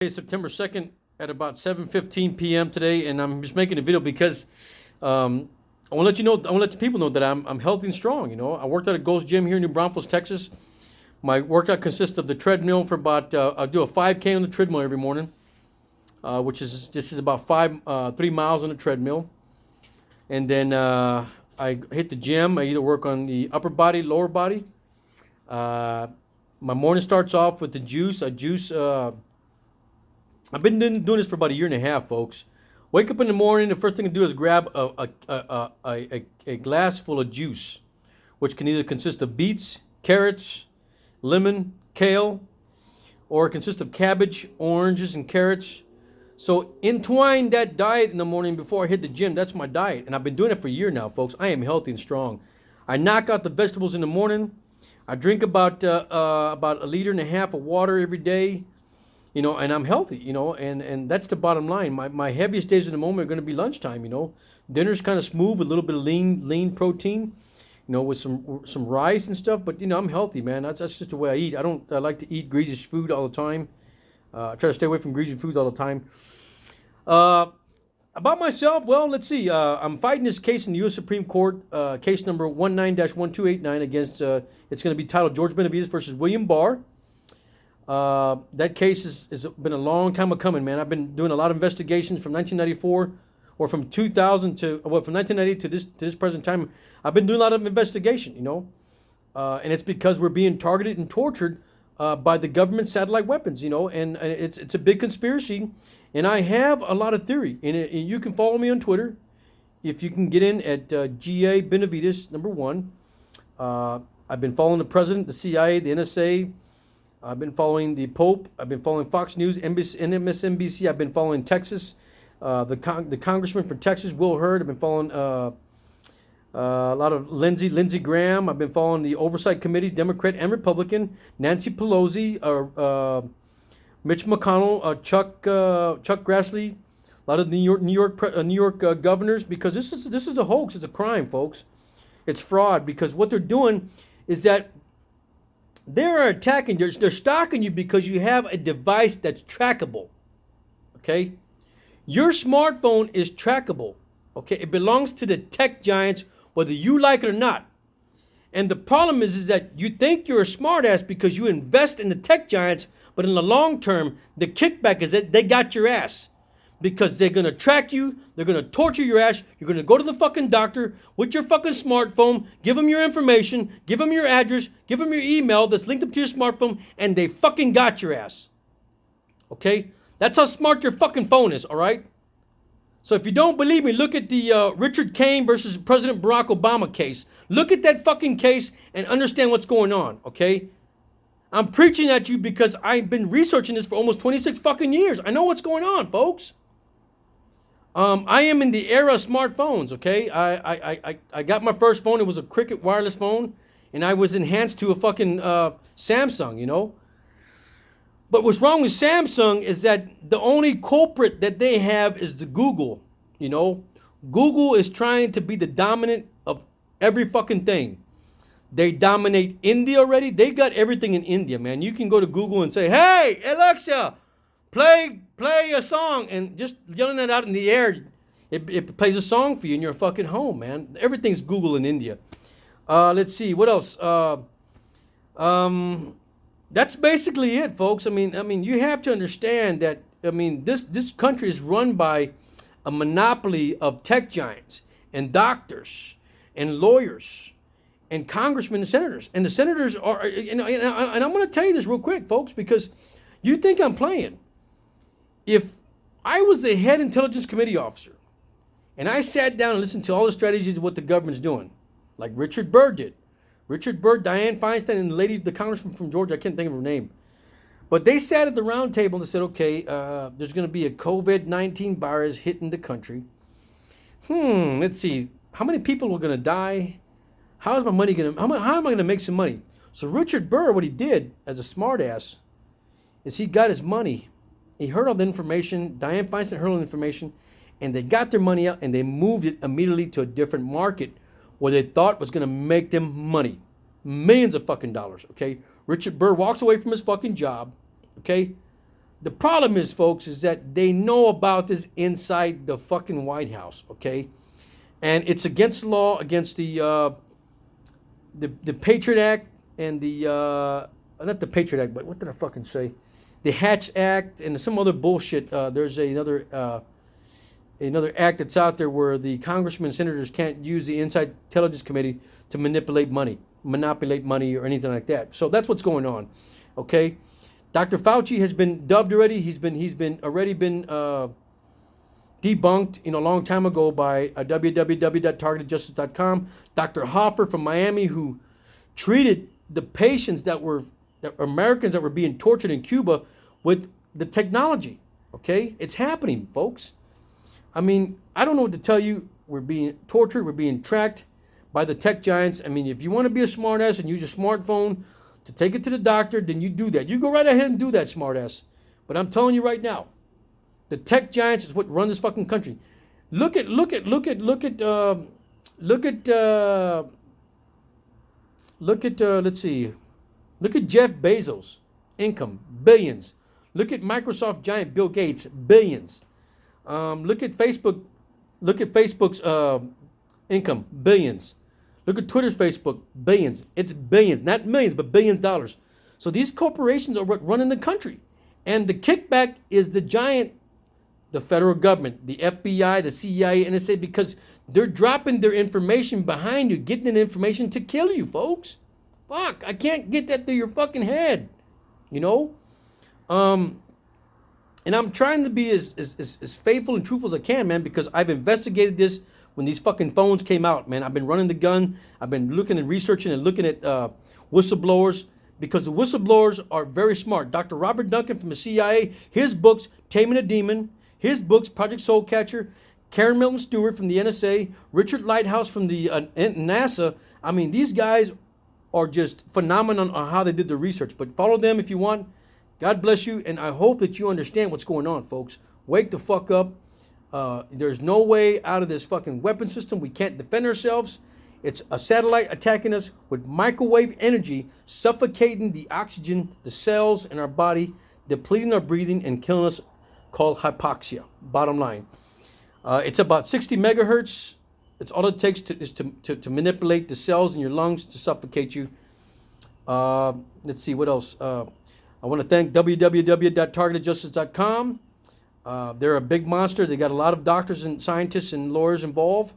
September 2nd at about 7:15 p.m. today, and I'm just making a video because I want to let you know, I want to let the people know that I'm healthy and strong. I worked at a Ghost Gym here in New Braunfels, Texas. My workout consists of the treadmill for about I'll do a 5K on the treadmill every morning, which is about 3 miles on the treadmill, and then I hit the gym. I either work on the upper body, lower body. My morning starts off with the juice. I juice. I've been doing this for about a year and a half, folks. Wake up in the morning, the first thing to do is grab a glass full of juice, which can either consist of beets, carrots, lemon, kale, or it consists of cabbage, oranges, and carrots. So entwine that diet in the morning before I hit the gym. That's my diet, and I've been doing it for a year now, folks. I am healthy and strong. I knock out the vegetables in the morning. I drink about a liter and a half of water every day. And I'm healthy, and that's the bottom line. My heaviest days in the moment are going to be lunchtime, Dinner's kind of smooth with a little bit of lean protein, with some rice and stuff. But, I'm healthy, man. That's just the way I eat. I like to eat greasy food all the time. I try to stay away from greasy foods all the time. About myself, well, let's see. I'm fighting this case in the U.S. Supreme Court, case number 19-1289 against, it's going to be titled George Benavides versus William Barr. That case has been a long time coming, man. I've been doing a lot of investigations from 1994, or from 2000 to, from 1990 to this present time. I've been doing a lot of investigation, and it's because we're being targeted and tortured by the government satellite weapons, and it's a big conspiracy, and I have a lot of theory. And you can follow me on Twitter if you can get in at GA Benavides #1. I've been following the president, the CIA, the NSA. I've been following the Pope. I've been following Fox News, NBC, MSNBC. I've been following Texas, the congressman from Texas, Will Hurd. I've been following a lot of Lindsey Graham. I've been following the oversight committees, Democrat and Republican, Nancy Pelosi, Mitch McConnell, Chuck Grassley, a lot of New York governors, because this is a hoax. It's a crime, folks. It's fraud, because what they're doing is that they're attacking, they're stalking you because you have a device that's trackable, okay? Your smartphone is trackable, okay? It belongs to the tech giants, whether you like it or not. And the problem is that you think you're a smartass because you invest in the tech giants, but in the long term, the kickback is that they got your ass. Because they're going to track you, they're going to torture your ass, you're going to go to the fucking doctor with your fucking smartphone, give them your information, give them your address, give them your email that's linked up to your smartphone, and they fucking got your ass. Okay? That's how smart your fucking phone is, all right? So if you don't believe me, look at the Richard Kane versus President Barack Obama case. Look at that fucking case and understand what's going on, okay? I'm preaching at you because I've been researching this for almost 26 fucking years. I know what's going on, folks. I am in the era of smartphones, okay? I got my first phone. It was a Cricket wireless phone, and I was enhanced to a fucking Samsung, But what's wrong with Samsung is that the only culprit that they have is the Google, Google is trying to be the dominant of every fucking thing. They dominate India already. They got everything in India, man. You can go to Google and say, "Hey, Alexa, play a song," and just yelling that out in the air, it plays a song for you in your fucking home, man. Everything's Google in India. Let's see, what else? That's basically it, folks. I mean, you have to understand that. This country is run by a monopoly of tech giants and doctors and lawyers and congressmen and senators. And the senators are, and I'm going to tell you this real quick, folks, because you think I'm playing. If I was the head intelligence committee officer and I sat down and listened to all the strategies of what the government's doing, like Richard Burr did. Richard Burr, Dianne Feinstein, and the congressman from Georgia, I can't think of her name. But they sat at the round table and said, okay, there's going to be a COVID-19 virus hitting the country. Let's see. How many people are going to die? How is my money going to, how am I going to make some money? So Richard Burr, what he did as a smartass is he got his money. He heard all the information. Dianne Feinstein heard all the information, and they got their money out and they moved it immediately to a different market where they thought was going to make them money. Millions of fucking dollars, okay? Richard Burr walks away from his fucking job, okay? The problem is, folks, is that they know about this inside the fucking White House, okay? And it's against the law, against the Patriot Act and the not the Patriot Act, but what did I fucking say? The Hatch Act and some other bullshit. There's another act that's out there where the congressmen and senators can't use the Inside Intelligence Committee to manipulate money, or anything like that. So that's what's going on, okay? Dr. Fauci has been dubbed already. He's been debunked, a long time ago by www.targetedjustice.com. Dr. Hoffer from Miami, who treated the patients that were Americans that were being tortured in Cuba with the technology. Okay, it's happening, folks. I mean, I don't know what to tell you. We're being tortured. We're being tracked by the tech giants. I mean, if you want to be a smartass and use your smartphone to take it to the doctor, then you do that. You go right ahead and do that, smartass. But I'm telling you right now, the tech giants is what run this fucking country. Look at Jeff Bezos' income, billions. Look at Microsoft giant Bill Gates, billions. Look at Facebook. Look at Facebook's income, billions. Look at Twitter's Facebook, billions. It's billions, not millions, but billions of dollars. So these corporations are what run in the country. And the kickback is the giant, the federal government, the FBI, the CIA, NSA, because they're dropping their information behind you, getting the information to kill you, folks. Fuck, I can't get that through your fucking head, And I'm trying to be as faithful and truthful as I can, man, because I've investigated this when these fucking phones came out, man. I've been running the gun. I've been looking and researching and looking at whistleblowers, because the whistleblowers are very smart. Dr. Robert Duncan from the CIA, his books, Taming a Demon, his books, Project Soulcatcher, Karen Milton Stewart from the NSA, Richard Lighthouse from the NASA. I mean, these guys are just phenomenal on how they did the research. But follow them if you want. God bless you, and I hope that you understand what's going on, folks. Wake the fuck up. There's no way out of this fucking weapon system. We can't defend ourselves. It's a satellite attacking us with microwave energy, suffocating the oxygen, the cells in our body, depleting our breathing, and killing us, called hypoxia. Bottom line. It's about 60 megahertz. It's all it takes to manipulate the cells in your lungs to suffocate you. Let's see, what else? I want to thank www.targetedjustice.com. They're a big monster. They got a lot of doctors and scientists and lawyers involved.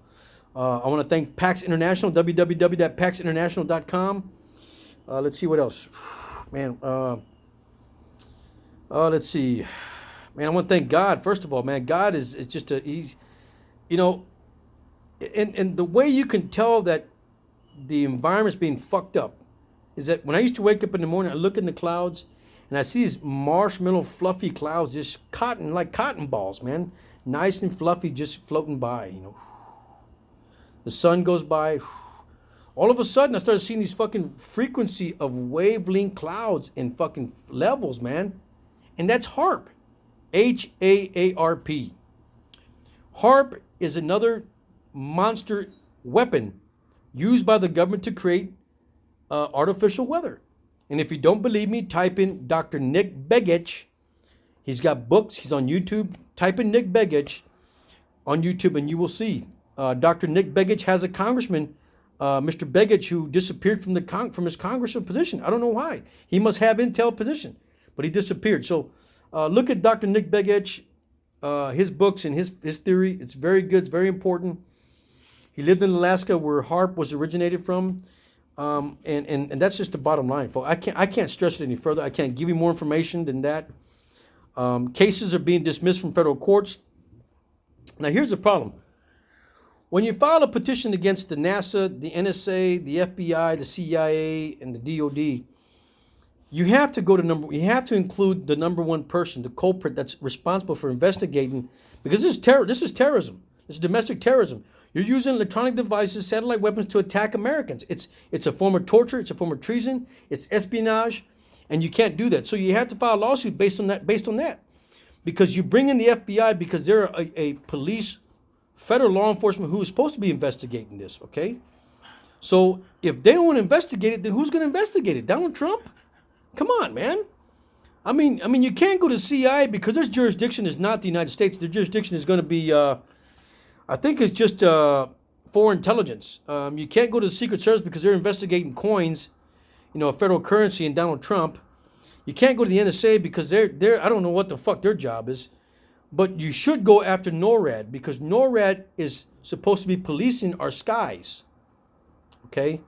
I want to thank PAX International, www.paxinternational.com. Let's see what else. Man, let's see. Man, I want to thank God. First of all, man, God is just he's, and the way you can tell that the environment's being fucked up is that when I used to wake up in the morning, I look in the clouds and I see these marshmallow fluffy clouds, just like cotton balls, man. Nice and fluffy, just floating by, The sun goes by. All of a sudden, I started seeing these fucking frequency of wavelength clouds in fucking levels, man. And that's HAARP. HAARP. HAARP is another monster weapon used by the government to create artificial weather. And if you don't believe me, type in Dr. Nick Begich. He's got books. He's on YouTube. Type in Nick Begich on YouTube and you will see. Dr. Nick Begich has a congressman, Mr. Begich, who disappeared from his congressional position. I don't know why. He must have intel position, but he disappeared. So look at Dr. Nick Begich, his books and his theory. It's very good. It's very important. He lived in Alaska, where HAARP was originated from, and that's just the bottom line, folks. I can't stress it any further. I can't give you more information than that. Cases are being dismissed from federal courts. Now, here's the problem. When you file a petition against the NASA, the NSA, the FBI, the CIA, and the DOD, you have to include the number one person, the culprit that's responsible for investigating, because this is terrorism. This is domestic terrorism. You're using electronic devices, satellite weapons to attack Americans. It's a form of torture. It's a form of treason. It's espionage, and you can't do that. So you have to file a lawsuit based on that, because you bring in the FBI because they're a police, federal law enforcement who is supposed to be investigating this. Okay, so if they don't investigate it, then who's going to investigate it? Donald Trump? Come on, man. I mean, you can't go to CIA because their jurisdiction is not the United States. Their jurisdiction is going to be, I think, it's just foreign intelligence. You can't go to the Secret Service because they're investigating coins, federal currency and Donald Trump. You can't go to the NSA because they're I don't know what the fuck their job is. But you should go after NORAD because NORAD is supposed to be policing our skies. Okay?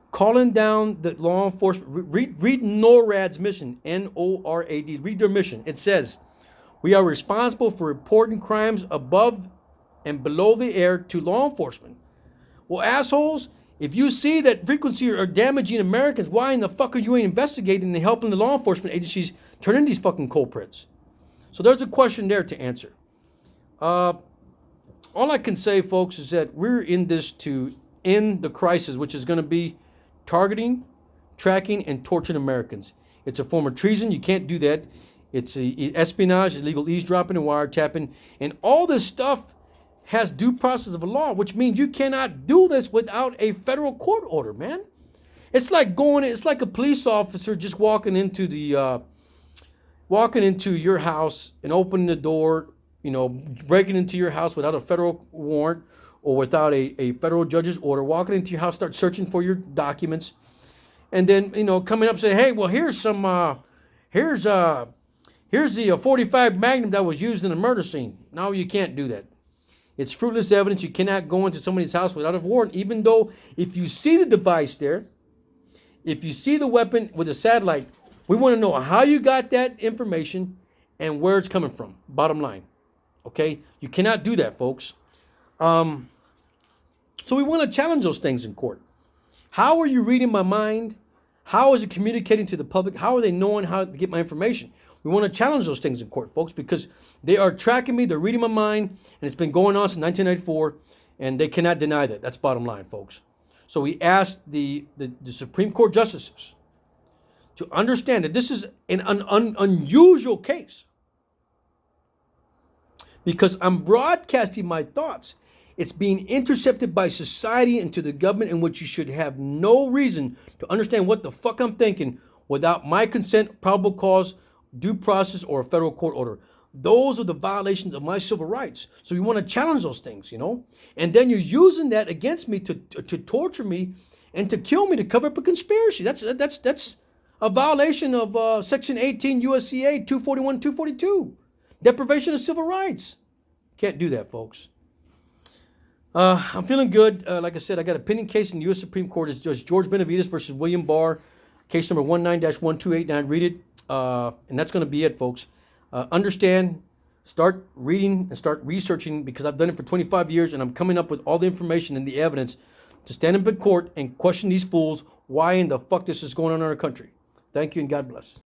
Calling down the law enforcement. Read NORAD's mission, NORAD. Read their mission. It says, we are responsible for reporting crimes above and below the air to law enforcement. Well, assholes, if you see that frequency are damaging Americans, why in the fuck are you investigating and helping the law enforcement agencies turn in these fucking culprits? So there's a question there to answer. All I can say, folks, is that we're in this to end the crisis, which is going to be targeting, tracking, and torturing Americans. It's a form of treason. You can't do that. It's espionage, illegal eavesdropping, and wiretapping. And all this stuff has due process of a law, which means you cannot do this without a federal court order, man. It's like a police officer just walking into your house and opening the door, breaking into your house without a federal warrant or without a federal judge's order, walking into your house, start searching for your documents, and then, coming up and say, hey, well, here's the 45 Magnum that was used in the murder scene. No, you can't do that. It's fruitless evidence. You cannot go into somebody's house without a warrant, even though if you see the device there, if you see the weapon with a satellite, we want to know how you got that information and where it's coming from. Bottom line. Okay? You cannot do that, folks. So we want to challenge those things in court. How are you reading my mind? How is it communicating to the public? How are they knowing how to get my information? We want to challenge those things in court, folks, because they are tracking me. They're reading my mind. And it's been going on since 1994. And they cannot deny that. That's bottom line, folks. So we asked the Supreme Court justices to understand that this is an unusual case because I'm broadcasting my thoughts. It's being intercepted by society and to the government, in which you should have no reason to understand what the fuck I'm thinking without my consent, probable cause, due process, or a federal court order. Those are the violations of my civil rights. So we want to challenge those things, And then you're using that against me to torture me and to kill me, to cover up a conspiracy. That's a violation of Section 18 USCA 241, 242. Deprivation of civil rights. Can't do that, folks. I'm feeling good. Like I said, I got a pending case in the U.S. Supreme Court. It's Judge George Benavides versus William Barr. Case number 19-1289. Read it. And that's going to be it, folks. Understand, start reading and start researching, because I've done it for 25 years and I'm coming up with all the information and the evidence to stand in big court and question these fools why in the fuck this is going on in our country. Thank you and God bless.